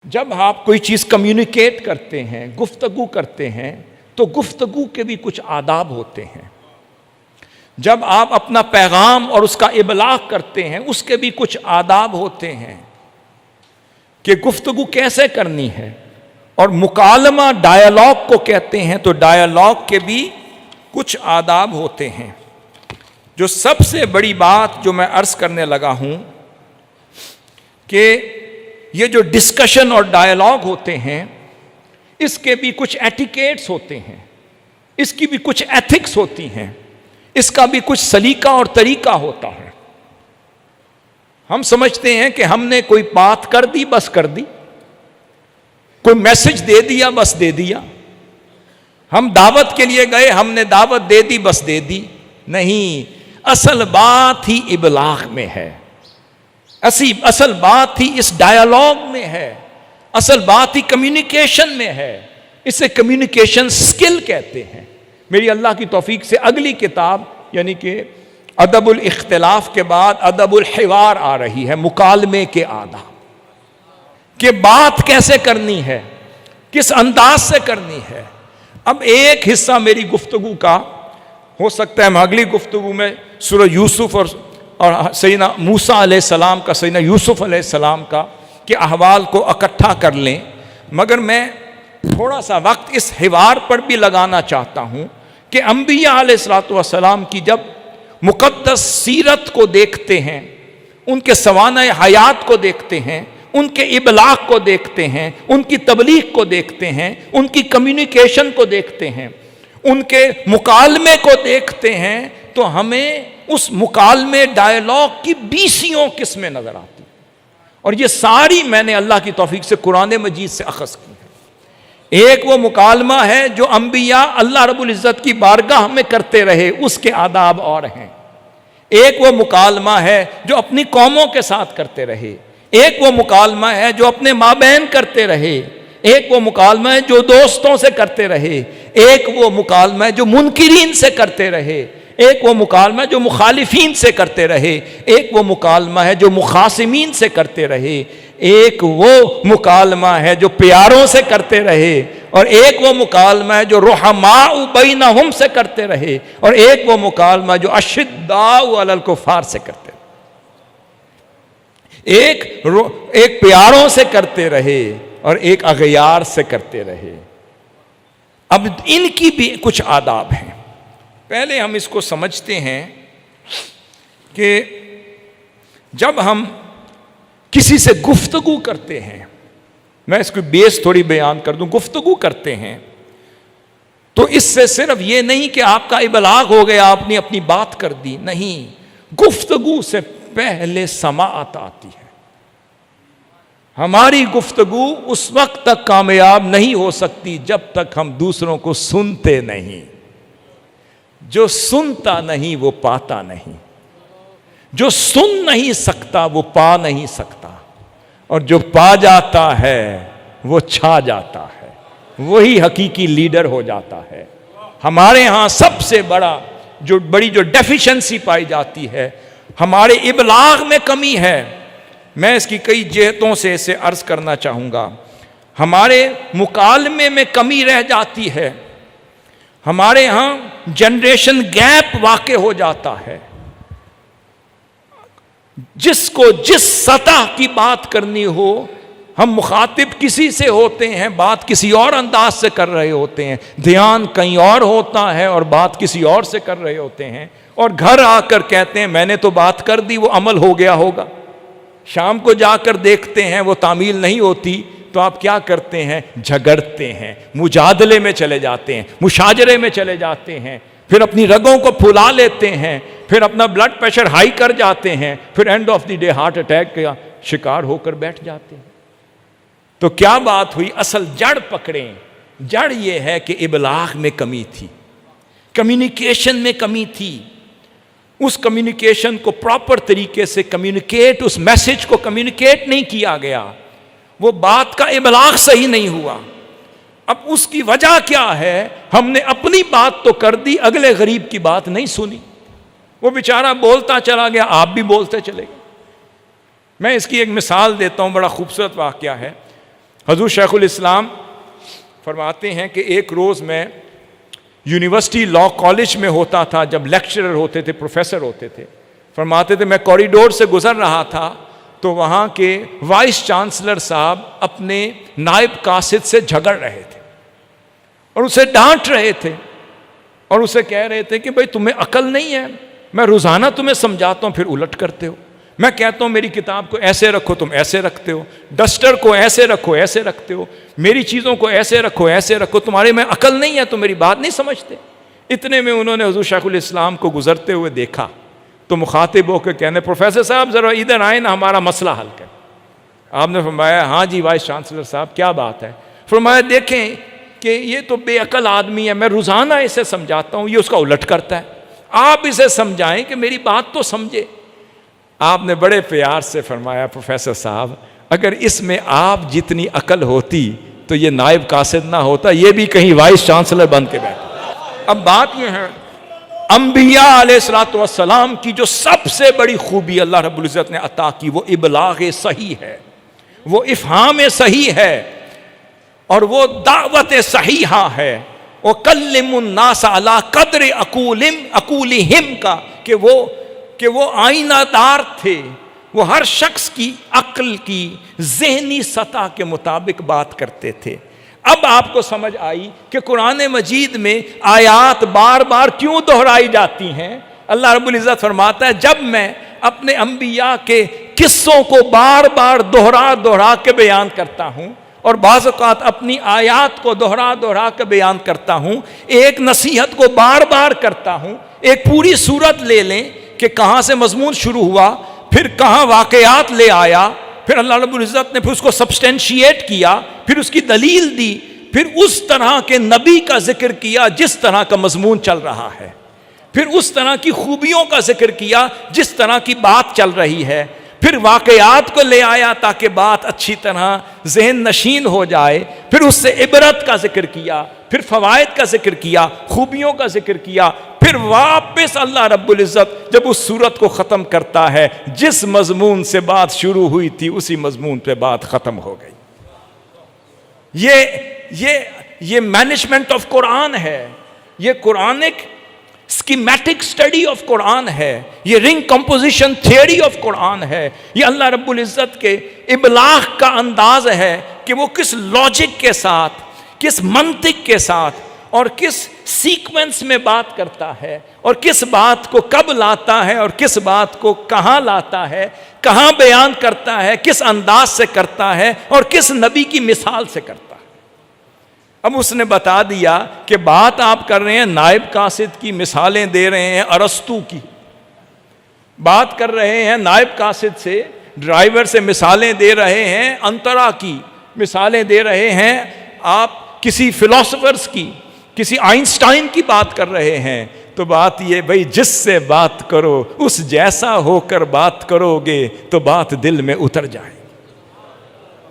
جب آپ کوئی چیز کمیونیکیٹ کرتے ہیں، گفتگو کرتے ہیں، تو گفتگو کے بھی کچھ آداب ہوتے ہیں. جب آپ اپنا پیغام اور اس کا ابلاغ کرتے ہیں، اس کے بھی کچھ آداب ہوتے ہیں کہ گفتگو کیسے کرنی ہے. اور مکالمہ ڈائیلاگ کو کہتے ہیں، تو ڈائیلاگ کے بھی کچھ آداب ہوتے ہیں. جو سب سے بڑی بات جو میں عرض کرنے لگا ہوں کہ یہ جو ڈسکشن اور ڈائیلاگ ہوتے ہیں، اس کے بھی کچھ ایٹیکیٹس ہوتے ہیں، اس کی بھی کچھ ایتھکس ہوتی ہیں، اس کا بھی کچھ سلیقہ اور طریقہ ہوتا ہے. ہم سمجھتے ہیں کہ ہم نے کوئی بات کر دی بس کر دی، کوئی میسج دے دیا بس دے دیا، ہم دعوت کے لیے گئے، ہم نے دعوت دے دی بس دے دی. نہیں، اصل بات ہی ابلاغ میں ہے، اصل بات ہی اس ڈائیلاگ میں ہے، اصل بات ہی کمیونیکیشن میں ہے. اسے کمیونیکیشن سکل کہتے ہیں. میری اللہ کی توفیق سے اگلی کتاب یعنی کہ ادب الاختلاف کے بعد ادب الحوار آ رہی ہے، مکالمے کے آداب، کہ بات کیسے کرنی ہے، کس انداز سے کرنی ہے. اب ایک حصہ میری گفتگو کا ہو سکتا ہے ہم اگلی گفتگو میں سورہ یوسف اور سیدنا موسیٰ علیہ السلام کا، سیدنا یوسف علیہ السلام کا کہ احوال کو اکٹھا کر لیں، مگر میں تھوڑا سا وقت اس حوار پر بھی لگانا چاہتا ہوں کہ انبیاء علیہ السلام کی جب مقدس سیرت کو دیکھتے ہیں، ان کے سوانح حیات کو دیکھتے ہیں، ان کے ابلاغ کو دیکھتے ہیں، ان کی تبلیغ کو دیکھتے ہیں، ان کی کمیونیکیشن کو دیکھتے ہیں، ان کے مکالمے کو دیکھتے ہیں، تو ہمیں اس مکالمے ڈائیلاگ کی 20 قسمیں نظر آتی ہیں. اور یہ ساری میں نے اللہ کی توفیق سے قرآن مجید سے اخذ کی ہے. ایک وہ مکالمہ ہے جو انبیاء اللہ رب العزت کی بارگاہ میں کرتے رہے، اس کے آداب اور ہیں. ایک وہ مکالمہ ہے جو اپنی قوموں کے ساتھ کرتے رہے. ایک وہ مکالمہ ہے جو اپنے مابین کرتے رہے. ایک وہ مکالمہ ہے جو دوستوں سے کرتے رہے. ایک وہ مکالمہ ہے جو منکرین سے کرتے رہے. ایک وہ مکالمہ ہے جو مخالفین سے کرتے رہے. ایک وہ مکالمہ ہے جو مخاصمین سے کرتے رہے. ایک وہ مکالمہ ہے جو پیاروں سے کرتے رہے. اور ایک وہ مکالمہ ہے جو رحماء بینہم سے کرتے رہے. اور ایک وہ مکالمہ جو اشداء علی الکفار سے کرتے رہے. ایک پیاروں سے کرتے رہے اور ایک اغیار سے کرتے رہے. اب ان کی بھی کچھ آداب ہیں. پہلے ہم اس کو سمجھتے ہیں کہ جب ہم کسی سے گفتگو کرتے ہیں، میں اس کو بیس تھوڑی بیان کر دوں، گفتگو کرتے ہیں تو اس سے صرف یہ نہیں کہ آپ کا ابلاغ ہو گیا، آپ نے اپنی بات کر دی. نہیں، گفتگو سے پہلے سماعت آتی ہے. ہماری گفتگو اس وقت تک کامیاب نہیں ہو سکتی جب تک ہم دوسروں کو سنتے نہیں. جو سنتا نہیں وہ پاتا نہیں، جو سن نہیں سکتا وہ پا نہیں سکتا، اور جو پا جاتا ہے وہ چھا جاتا ہے، وہی حقیقی لیڈر ہو جاتا ہے. ہمارے ہاں سب سے بڑی جو ڈیفیشنسی پائی جاتی ہے، ہمارے ابلاغ میں کمی ہے. میں اس کی کئی جہتوں سے اسے عرض کرنا چاہوں گا. ہمارے مکالمے میں کمی رہ جاتی ہے. ہمارے ہاں جنریشن گیپ واقع ہو جاتا ہے. جس کو جس سطح کی بات کرنی ہو، ہم مخاطب کسی سے ہوتے ہیں، بات کسی اور انداز سے کر رہے ہوتے ہیں، دھیان کہیں اور ہوتا ہے اور بات کسی اور سے کر رہے ہوتے ہیں، اور گھر آ کر کہتے ہیں میں نے تو بات کر دی، وہ عمل ہو گیا ہوگا. شام کو جا کر دیکھتے ہیں وہ تعمیل نہیں ہوتی، تو آپ کیا کرتے ہیں؟ جھگڑتے ہیں، مجادلے میں چلے جاتے ہیں، مشاجرے میں چلے جاتے ہیں، پھر اپنی رگوں کو پھلا لیتے ہیں، پھر اپنا بلڈ پریشر ہائی کر جاتے ہیں، پھر and of the day heart attack کا شکار ہو کر بیٹھ جاتے ہیں. تو کیا بات ہوئی؟ اصل جڑ پکڑیں. جڑ یہ ہے کہ ابلاغ میں کمی تھی، کمیونیکیشن میں کمی تھی. اس کمیونیکیشن کو پراپر طریقے سے کمیونیکیٹ، اس میسج کو کمیونیکیٹ نہیں کیا گیا، وہ بات کا ابلاغ صحیح نہیں ہوا. اب اس کی وجہ کیا ہے؟ ہم نے اپنی بات تو کر دی، اگلے غریب کی بات نہیں سنی. وہ بیچارہ بولتا چلا گیا، آپ بھی بولتے چلے گئے. میں اس کی ایک مثال دیتا ہوں، بڑا خوبصورت واقعہ ہے. حضور شیخ الاسلام فرماتے ہیں کہ ایک روز میں یونیورسٹی لا کالج میں ہوتا تھا، جب لیکچرر ہوتے تھے، پروفیسر ہوتے تھے، فرماتے تھے میں کوریڈور سے گزر رہا تھا تو وہاں کے وائس چانسلر صاحب اپنے نائب قاصد سے جھگڑ رہے تھے اور اسے ڈانٹ رہے تھے اور اسے کہہ رہے تھے کہ بھئی تمہیں عقل نہیں ہے، میں روزانہ تمہیں سمجھاتا ہوں پھر الٹ کرتے ہو، میں کہتا ہوں میری کتاب کو ایسے رکھو تم ایسے رکھتے ہو، ڈسٹر کو ایسے رکھو ایسے رکھتے ہو، میری چیزوں کو ایسے رکھو ایسے رکھو، تمہارے میں عقل نہیں ہے، تم میری بات نہیں سمجھتے۔ اتنے میں انہوں نے حضور شیخ الاسلام کو گزرتے ہوئے دیکھا تو مخاطب ہو کے کہنے پروفیسر صاحب ذرا ادھر آئیں نا، ہمارا مسئلہ حل کریں۔ آپ نے فرمایا ہاں جی وائس چانسلر صاحب کیا بات ہے؟ فرمایا دیکھیں کہ یہ تو بے عقل آدمی ہے، میں روزانہ اسے سمجھاتا ہوں، یہ اس کا الٹ کرتا ہے، آپ اسے سمجھائیں کہ میری بات تو سمجھے۔ آپ نے بڑے پیار سے فرمایا پروفیسر صاحب اگر اس میں آپ جتنی عقل ہوتی تو یہ نائب قاصد نہ ہوتا، یہ بھی کہیں وائس چانسلر بن کے بیٹھا۔ اب بات یہ ہے انبیاء علیہ الصلوۃ والسلام کی جو سب سے بڑی خوبی اللہ رب العزت نے عطا کی وہ ابلاغ صحیح ہے، وہ افہام صحیح ہے اور وہ دعوت صحیحہ ہے، وَكَلِّمُ النَّاسَ عَلَىٰ قَدْرِ عَقُولِهِمْ کا کہ وہ آئینہ دار تھے، وہ ہر شخص کی عقل کی ذہنی سطح کے مطابق بات کرتے تھے۔ اب آپ کو سمجھ آئی کہ قرآن مجید میں آیات بار بار کیوں دہرائی جاتی ہیں۔ اللہ رب العزت فرماتا ہے جب میں اپنے انبیاء کے قصوں کو بار بار دہرا کے بیان کرتا ہوں اور بعض اوقات اپنی آیات کو دہرا کے بیان کرتا ہوں، ایک نصیحت کو بار بار کرتا ہوں، ایک پوری صورت لے لیں کہ کہاں سے مضمون شروع ہوا، پھر کہاں واقعات لے آیا، پھر اللہ رب العزت نے پھر اس کو سبسٹینشیٹ کیا، پھر اس کی دلیل دی، پھر اس طرح کے نبی کا ذکر کیا جس طرح کا مضمون چل رہا ہے، پھر اس طرح کی خوبیوں کا ذکر کیا جس طرح کی بات چل رہی ہے، پھر واقعات کو لے آیا تاکہ بات اچھی طرح ذہن نشین ہو جائے، پھر اس سے عبرت کا ذکر کیا، پھر فوائد کا ذکر کیا، خوبیوں کا ذکر کیا، پھر واپس اللہ رب العزت جب اس صورت کو ختم کرتا ہے جس مضمون سے بات شروع ہوئی تھی اسی مضمون پہ بات ختم ہو گئی۔ یہ مینجمنٹ آف قرآن ہے، یہ قرآنک اسکیمیٹک اسٹڈی آف قرآن ہے، یہ رنگ کمپوزیشن تھیوری آف قرآن ہے، یہ اللہ رب العزت کے ابلاغ کا انداز ہے کہ وہ کس لاجک کے ساتھ، کس منطق کے ساتھ اور کس سیکوینس میں بات کرتا ہے اور کس بات کو کب لاتا ہے اور کس بات کو کہاں لاتا ہے، کہاں بیان کرتا ہے، کس انداز سے کرتا ہے اور کس نبی کی مثال سے کرتا ہے۔ اب اس نے بتا دیا کہ بات آپ کر رہے ہیں نائب قاصد کی، مثالیں دے رہے ہیں ارسطو کی، بات کر رہے ہیں نائب قاصد سے، ڈرائیور سے مثالیں دے رہے ہیں انترا کی، مثالیں دے رہے ہیں آپ کسی فلاسفرز کی، کسی آئنسٹائن کی بات کر رہے ہیں، تو بات یہ بھئی جس سے بات کرو اس جیسا ہو کر بات کرو گے تو بات دل میں اتر جائے۔